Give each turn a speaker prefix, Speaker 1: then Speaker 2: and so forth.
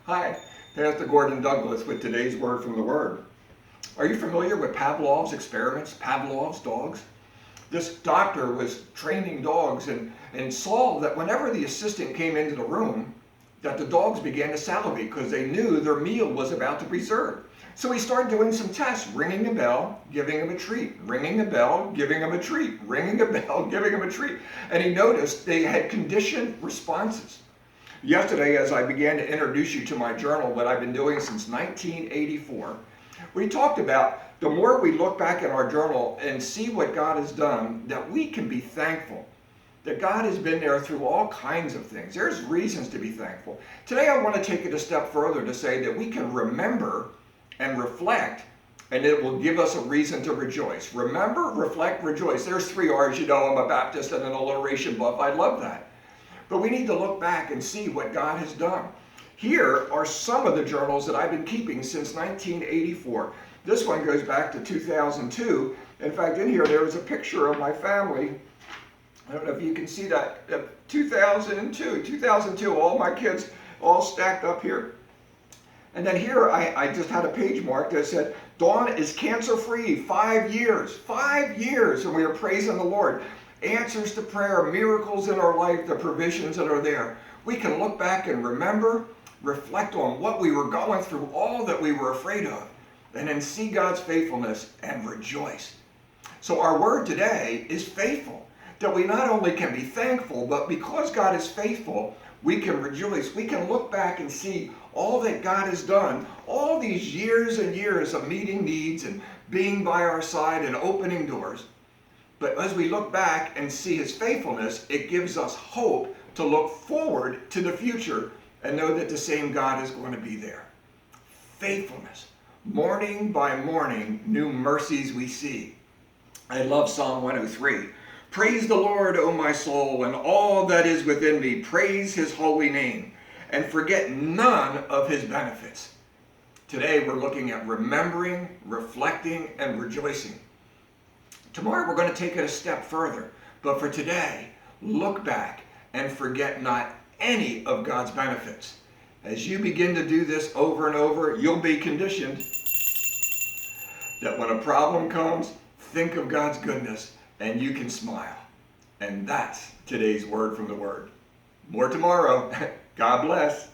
Speaker 1: Hi, Pastor Gordon Douglas with today's word from the Word. Are you familiar with Pavlov's experiments, Pavlov's dogs? This doctor was training dogs and saw that whenever the assistant came into the room, that the dogs began to salivate because they knew their meal was about to be served. So he started doing some tests, ringing the bell, giving them a treat, ringing the bell, giving them a treat, ringing the bell, giving them a treat. And he noticed they had conditioned responses. Yesterday, as I began to introduce you to my journal, what I've been doing since 1984, we talked about the more we look back at our journal and see what God has done, that we can be thankful. That God has been there through all kinds of things. There's reasons to be thankful. Today, I want to take it a step further to say that we can remember and reflect, and it will give us a reason to rejoice. Remember, reflect, rejoice. There's 3 R's. You know, I'm a Baptist and an alliteration buff. I love that. But we need to look back and see what God has done. Here are some of the journals that I've been keeping since 1984. This one goes back to 2002. In fact, in here there is a picture of my family. I don't know if you can see that. 2002, all my kids all stacked up here. And then here I just had a page mark that said, Dawn is cancer-free, 5 years, 5 years, and we are praising the Lord. Answers to prayer, miracles in our life, the provisions that are there. We can look back and remember, reflect on what we were going through, all that we were afraid of, and then see God's faithfulness and rejoice. So our word today is faithful, that we not only can be thankful, but because God is faithful, we can rejoice. We can look back and see all that God has done, all these years and years of meeting needs and being by our side and opening doors. But as we look back and see his faithfulness, it gives us hope to look forward to the future and know that the same God is going to be there. Faithfulness. Morning by morning, new mercies we see. I love Psalm 103. Praise the Lord, O my soul, and all that is within me. Praise his holy name, and forget none of his benefits. Today we're looking at remembering, reflecting, and rejoicing. Tomorrow we're going to take it a step further. But for today, look back and forget not any of God's benefits. As you begin to do this over and over, you'll be conditioned that when a problem comes, think of God's goodness and you can smile. And that's today's word from the Word. More tomorrow. God bless.